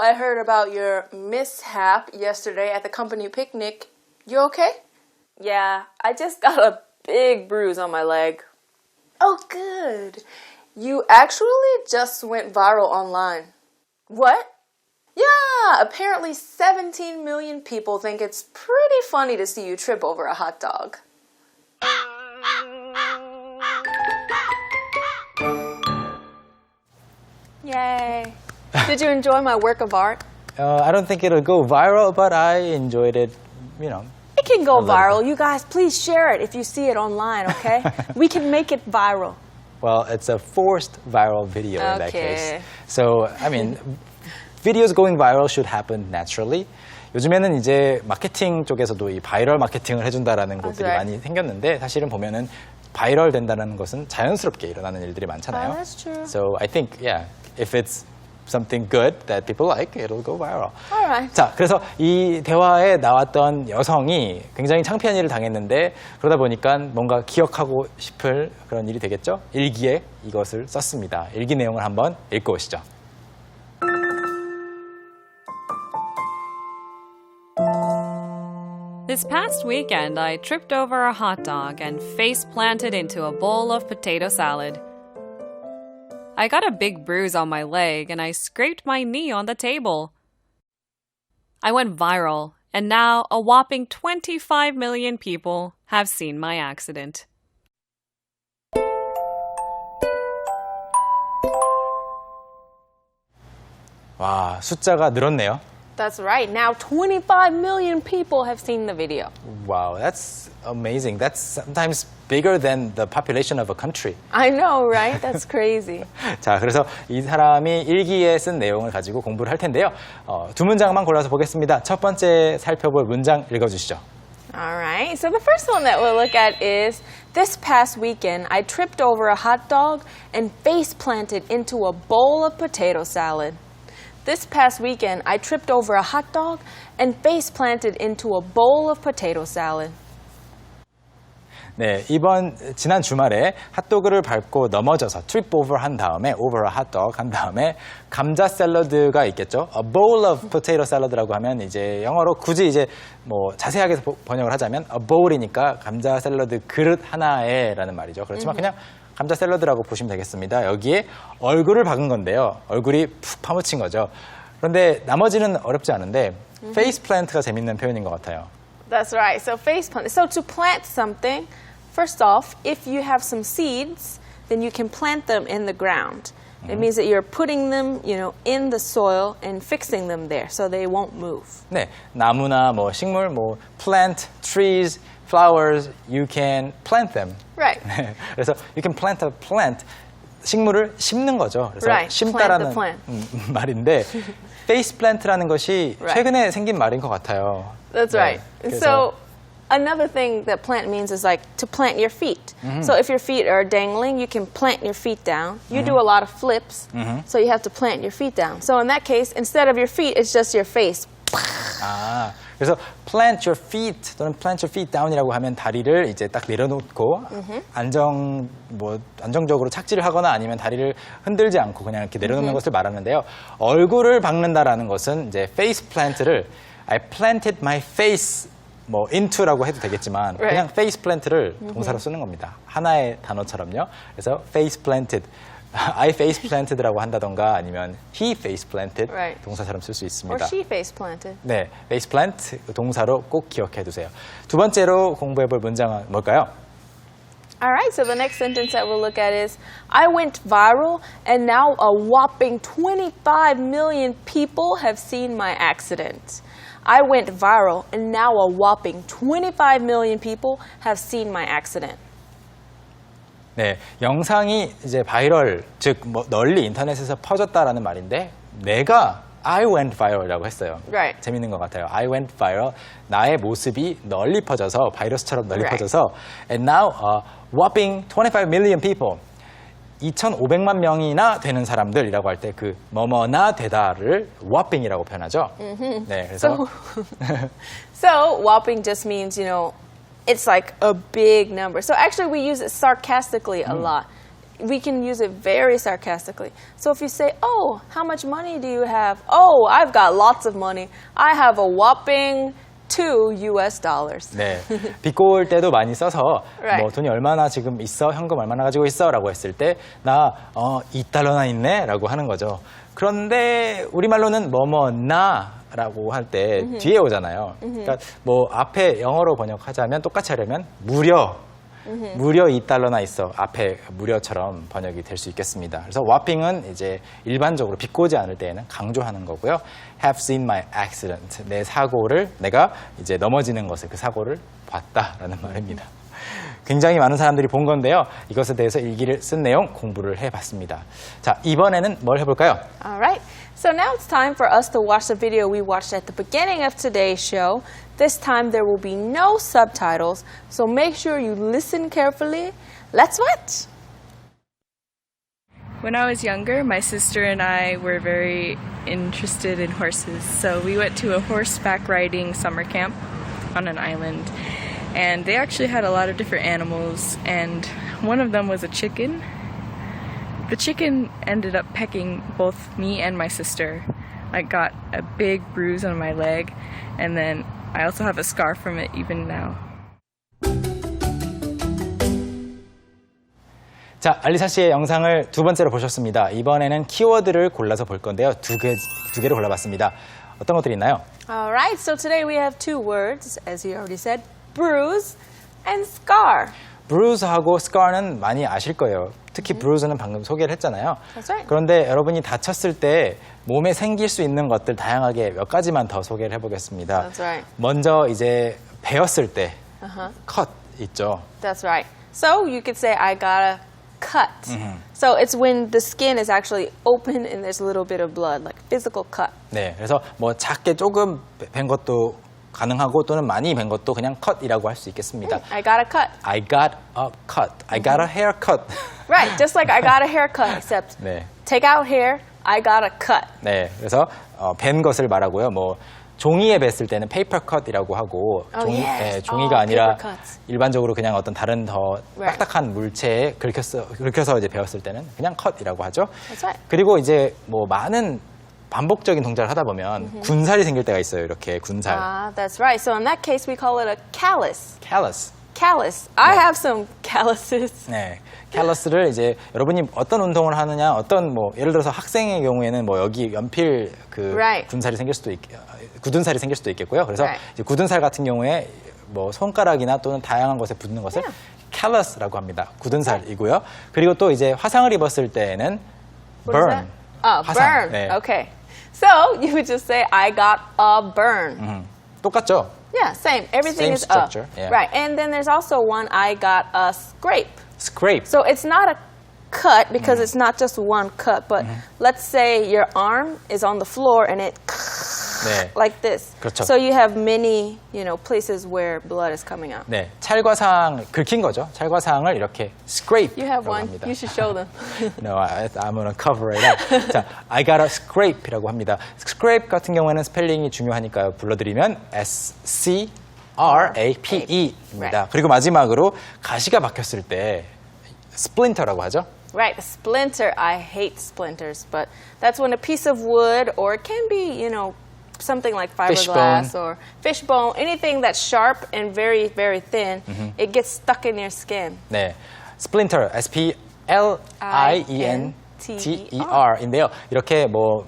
I heard about your mishap yesterday at the company picnic. You okay? Yeah, I just got a big bruise on my leg. Oh, good. You actually just went viral online. What? Yeah, apparently 17 million people think it's pretty funny to see you trip over a hot dog. Yay. Did you enjoy my work of art? I don't think it'll go viral, but I enjoyed it, you know. It can go A little viral. bit. You guys, please share it if you see it online, okay? We can make it viral. Well, it's a forced viral video in that Okay. case. So, I mean, videos going viral should happen naturally. 요즘에는 이제 마케팅 쪽에서도 이 바이럴 마케팅을 해준다라는 곳들이 right. 많이 생겼는데 사실은 보면은 바이럴 된다는 것은 자연스럽게 일어나는 일들이 많잖아요. Oh, that's true. So I think, yeah, if it's something good that people like, it'll go viral. All right. 자, 그래서 이 대화에 나왔던 여성이 굉장히 창피한 일을 당했는데 그러다 보니까 뭔가 기억하고 싶을 그런 일이 되겠죠? 일기에 이것을 썼습니다. 일기 내용을 한번 읽고 오시죠. This past weekend, I tripped over a hot dog and face planted into a bowl of potato salad. I got a big bruise on my leg and I scraped my knee on the table. I went viral, and now a whopping 25 million people have seen my accident. 와, 숫자가 늘었네요. That's right. Now 25 million people have seen the video. Wow, that's amazing. That's sometimes bigger than the population of a country. I know, right? That's crazy. 자, 그래서 이 사람이 일기에 쓴 내용을 가지고 공부를 할 텐데요. 두 문장만 골라서 보겠습니다. 첫 번째 살펴볼 문장 읽어주시죠. All right. So the first one that we'll look at is, this past weekend, I tripped over a hot dog and face planted into a bowl of potato salad. This past weekend, I tripped over a hot dog and face planted into a bowl of potato salad. 네, 지난 주말에 핫도그를 밟고 넘어져서 trip over 한 다음에 over a hot dog 한 다음에 감자 샐러드가 있겠죠. A bowl of potato salad라고 하면 이제 영어로 굳이 이제 뭐 자세하게 번역을 하자면 a bowl이니까 감자 샐러드 그릇 하나에라는 말이죠. 그렇지만 그냥 감자 샐러드라고 보시면 되겠습니다. 여기에 얼굴을 박은 건데요. 얼굴이 푹 파묻힌 거죠. 그런데 나머지는 어렵지 않은데 face plant가 재밌는 표현인 것 같아요. That's right. So face plant. So to plant something, first off, if you have some seeds, then you can plant them in the ground. It means that you're putting them, in the soil and fixing them there so they won't move. 네, 나무나 뭐 식물, 뭐 plant, trees, flowers, you can plant them. Right. 그래서 you can plant a plant. 식물을 심는 거죠. 그래서 Right, 심다라는 plant the 말인데 face plant라는 것이 Right. 최근에 생긴 말인 것 같아요. That's 네, right. 그래서 So another thing that plant means is like to plant your feet. So if your feet are dangling, you can plant your feet down. You do a lot of flips, so you have to plant your feet down. So in that case, instead of your feet, it's just your face. 아, 그래서 plant your feet 또는 plant your feet down이라고 하면 다리를 이제 딱 내려놓고 안정적으로 착지를 하거나 아니면 다리를 흔들지 않고 그냥 이렇게 내려놓는 것을 말하는데요. 얼굴을 박는다라는 것은 이제 face plant를 I planted my face into라고 해도 되겠지만 Right. 그냥 face plant를 동사로 쓰는 겁니다. 하나의 단어처럼요. 그래서 face planted. I face planted라고 한다던가 아니면 he face planted Right. 동사처럼 쓸 수 Or 있습니다. she face planted. 네, face plant 동사로 꼭 기억해 두세요. 두 번째로 공부해 볼 문장은 뭘까요? All right, so the next sentence that we'll look at is, I went viral and now a whopping 25 million people have seen my accident. I went viral and now a whopping 25 million people have seen my accident. 네, 영상이 이제 바이럴, 즉 널리 인터넷에서 퍼졌다라는 말인데 내가 I went viral이라고 했어요. Right. 재밌는 것 같아요. I went viral. 나의 모습이 널리 퍼져서 바이러스처럼 널리 Right. 퍼져서 and now a whopping 25 million people. 2,500만 명이나 되는 사람들이라고 할 때 그 뭐뭐나 되다를 whopping이라고 표현하죠. 네, 그래서 So whopping just means, it's like a big number. So actually we use it sarcastically a lot. we can use it very sarcastically. So if you say, oh, how much money do you have? Oh, I've got lots of money. I have a whopping $2. 네, 비꼬을 때도 많이 써서 Right. 뭐 돈이 얼마나 지금 있어? 현금 얼마나 가지고 있어? 라고 했을 때 나 $2나 있네? 라고 하는 거죠. 그런데 우리말로는 뭐뭐나 라고 할 때 뒤에 오잖아요. 그러니까 뭐 앞에 영어로 번역하자면 똑같이 하려면 무려 $2나 있어. 앞에 무려처럼 번역이 될 수 있겠습니다. 그래서 whopping은 이제 일반적으로 비꼬지 않을 때에는 강조하는 거고요. have seen my accident. 내 사고를, 내가 이제 넘어지는 것을, 그 사고를 봤다라는 말입니다. 굉장히 많은 사람들이 본 건데요. 이것에 대해서 일기를 쓴 내용 공부를 해봤습니다. 자, 이번에는 뭘 해볼까요? All right. So now it's time for us to watch the video we watched at the beginning of today's show. This time there will be no subtitles, so make sure you listen carefully. Let's watch. When I was younger, my sister and I were very interested in horses, so we went to a horseback riding summer camp on an island. And they actually had a lot of different animals, and one of them was a chicken. The chicken ended up pecking both me and my sister. I got a big bruise on my leg, and then I also have a scar from it even now. 자, 알리사 씨의 영상을 두 번째로 보셨습니다. 이번에는 키워드를 골라서 볼 건데요. 두 개를 골라봤습니다. 어떤 것들이 있나요? All right. So today we have two words, as you already said, bruise and scar. bruise하고 scar는 많이 아실 거예요. 특히 bruise는 방금 소개를 했잖아요. That's right. 그런데 여러분이 다쳤을 때 몸에 생길 수 있는 것들 다양하게 몇 가지만 더 소개를 해보겠습니다. That's right. 먼저 이제 베었을 때 cut 있죠. That's right. So you could say, I got a cut. So it's when the skin is actually open and there's a little bit of blood, like physical cut. 네, 그래서 뭐 작게 조금 벤 것도 가능하고 또는 많이 벤 것도 그냥 cut이라고 할 수 있겠습니다. I got a cut. I got a cut. I got a haircut. Right, just like I got a haircut, except 네, take out hair, I got a cut. 네, 그래서 벤 것을 말하고요. 뭐 종이에 뱄을 때는 paper cut이라고 하고 Oh, yes. 종이가 Oh, 아니라 paper cuts. 일반적으로 그냥 어떤 다른 더 Right. 딱딱한 물체에 긁혀서 이제 베었을 때는 그냥 cut이라고 하죠. That's right. 그리고 이제 뭐 많은 반복적인 동작을 하다 보면 군살이 생길 때가 있어요. 이렇게 군살. Ah, that's right. So in that case, we call it a callus. callus. Callus. I have some calluses. 네, callus를 이제 여러분이 어떤 운동을 하느냐, 어떤 뭐 예를 들어서 학생의 경우에는 뭐 여기 연필 그 Right. 군살이 생길 수도 굳은 살이 생길 수도 있겠고요. 그래서 Right. 이제 굳은 살 같은 경우에 뭐 손가락이나 또는 다양한 곳에 붙는 것을 callus라고 합니다. 굳은 살이고요. 그리고 또 이제 화상을 입었을 때에는 What is burn. that? Oh, 화상. burn. 네. Okay. So you would just say, I got a burn. 똑같죠? Yeah, same. Everything Same is structure, a. yeah. Right. And then there's also one, I got a scrape. scrape. So it's not a cut because it's not just one cut, but let's say your arm is on the floor and it 네. like this. 그렇죠. So you have many, places where blood is coming out. 네, 찰과상 긁힌 거죠. 찰과상을 이렇게 scrape. You have one. 합니다. You should show them. No, I'm gonna cover it up. 자, I got a scrape이라고 합니다. scrape 같은 경우에는 스펠링이 중요하니까요. 불러드리면 S-C-R-A-P-E입니다. Right. 그리고 마지막으로 가시가 박혔을 때 splinter라고 하죠. Right, a splinter. I hate splinters, but that's when a piece of wood, or it can be, something like fiberglass or fishbone, anything that's sharp and very, very thin, it gets stuck in your skin. 네, splinter, S-P-L-I-N-T-E-R인데요. 이렇게 뭐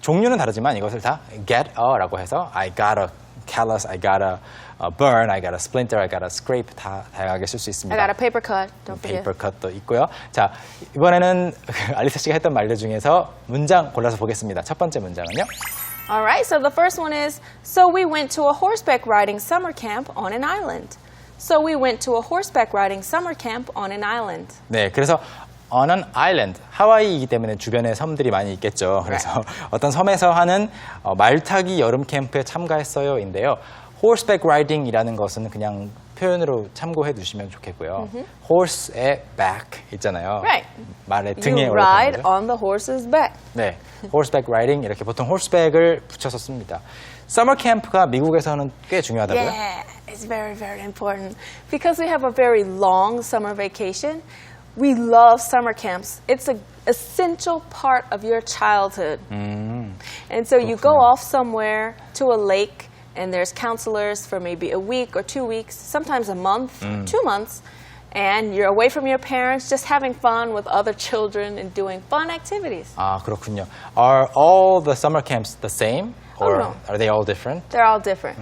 종류는 다르지만 이것을 다 get a라고 해서 I got a callus, I got a burn, I got a splinter, I got a scrape 다 다양하게 쓸 수 있습니다. I got a paper cut. Don't forget. 페이퍼 컷도 있고요. 자, 이번에는 알리사 씨가 했던 말들 중에서 문장 골라서 보겠습니다. 첫 번째 문장은요. All right, so the first one is, so we went to a horseback riding summer camp on an island. So we went to a horseback riding summer camp on an island. 네, 그래서 on an island, 하와이이기 때문에 주변에 섬들이 많이 있겠죠. 그래서 어떤 섬에서 하는 말타기 여름 캠프에 참가했어요인데요. horseback riding이라는 것은 그냥 표현으로 참고해 두시면 좋겠고요. horse의 back 있잖아요. Right. 말의 등에 You 올라타는 ride 거죠. on the horse's back. 네, horseback riding 이렇게 보통 horseback을 붙여서 씁니다. summer camp가 미국에서는 꽤 중요하다고요? Yeah, it's very, very important. Because we have a very long summer vacation, We love summer camps. It's an essential part of your childhood. And so you go off somewhere to a lake, and there's counselors for maybe a week or 2 weeks, sometimes a month, 2 months, and you're away from your parents, just having fun with other children and doing fun activities. 아, 그렇군요. Are all the summer camps the same? Or no. are they all different? They're all different.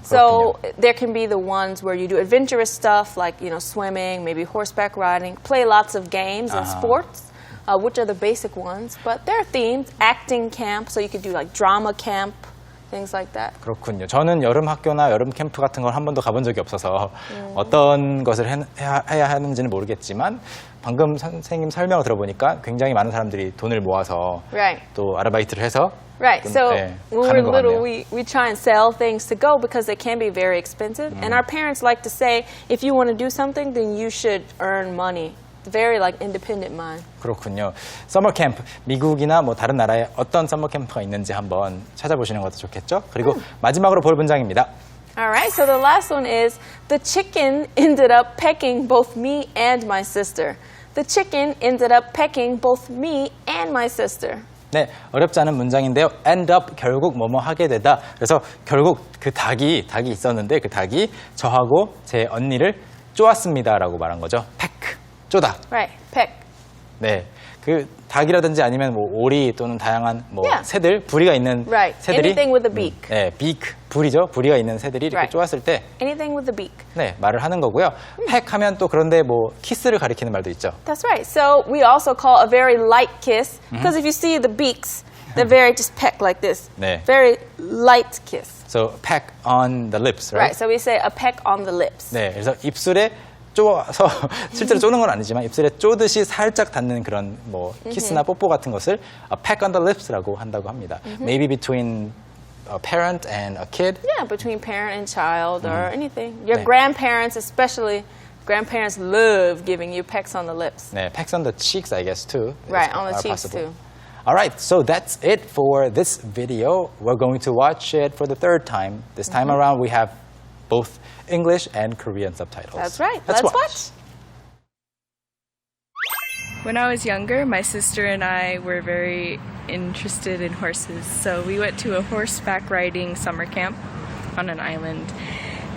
So there can be the ones where you do adventurous stuff like, swimming, maybe horseback riding, play lots of games and sports, which are the basic ones. But there are themes, acting camp, so you could do like drama camp, things like that. 그렇군요. 저는 여름 학교나 여름 캠프 같은 걸 한 번도 가본 적이 없어서 어떤 것을 해야 하는지는 모르겠지만 방금 선생님 설명을 들어보니까 굉장히 많은 사람들이 돈을 모아서 Right. 또 아르바이트를 해서 Right. So 네, when 가는 we're 것 little, 같네요. we try and sell things to go because they can be very expensive. And our parents like to say, if you want to do something, then you should earn money. Very like independent mind. 그렇군요. 서머 캠프, 미국이나 뭐 다른 나라에 어떤 서머 캠프가 있는지 한번 찾아보시는 것도 좋겠죠. 그리고 마지막으로 볼 문장입니다. All right. So the last one is the chicken ended up pecking both me and my sister. The chicken ended up pecking both me and my sister. 네, 어렵지 않은 문장인데요. end up, 결국 뭐뭐 하게 되다. 그래서 결국 그 닭이 있었는데 그 닭이 저하고 제 언니를 쪼았습니다라고 말한 거죠. peck, 쪼다. Right. Peck. 네, 그 닭이라든지 아니면 뭐 오리 또는 다양한 뭐 Yeah. 새들, 부리가 있는 Right. 새들이 Anything with a beak. 네, beak, 부리죠. 부리가 있는 새들이 이렇게 Right. 쪼았을 때 Anything with a beak. 네, 말을 하는 거고요. peck 하면 또 그런데 뭐 키스를 가리키는 말도 있죠. That's right. So we also call a very light kiss because if you see the beaks, they're very just peck like this. 네. Very light kiss. So peck on the lips, Right. right? So we say a peck on the lips. 네, 그래서 입술에 쪼아서 실제로 쪼는 건 아니지만 입술에 쪼듯이 살짝 닿는 그런 뭐 키스나 뽀뽀 같은 것을 a peck on the lips라고 한다고 합니다. Maybe between a parent and a kid. Yeah, between parent and child or anything. Your grandparents, especially, grandparents love giving you pecks on the lips. 네, pecks on the cheeks, I guess too. Right, on the are cheeks possible. too. All right, so that's it for this video. We're going to watch it for the third time. This time around, we have both English and Korean subtitles. That's right. Let's watch. When I was younger, my sister and I were very interested in horses, so we went to a horseback riding summer camp on an island.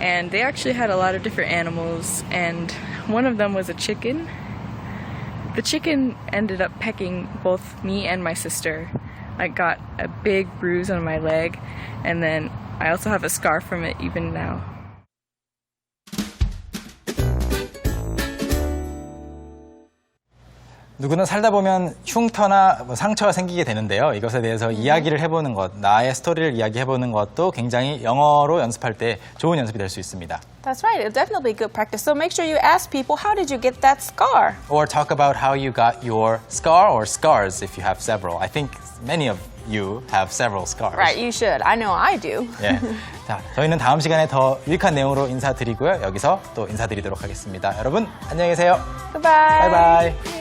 And they actually had a lot of different animals, and one of them was a chicken. The chicken ended up pecking both me and my sister. I got a big bruise on my leg, and then I also have a scar from it even now. 누구나 살다 보면 흉터나 뭐 상처가 생기게 되는데요. 이것에 대해서 이야기를 해보는 것, 나의 스토리를 이야기해보는 것도 굉장히 영어로 연습할 때 좋은 연습이 될 수 있습니다. That's right. It'll definitely be good practice. So make sure you ask people, how did you get that scar? Or talk about how you got your scar or scars if you have several. I think many of you have several scars. Right, you should. I know I do. 예. 자, 저희는 다음 시간에 더 유익한 내용으로 인사드리고요. 여기서 또 인사드리도록 하겠습니다. 여러분, 안녕히 계세요. Goodbye. 바이바이.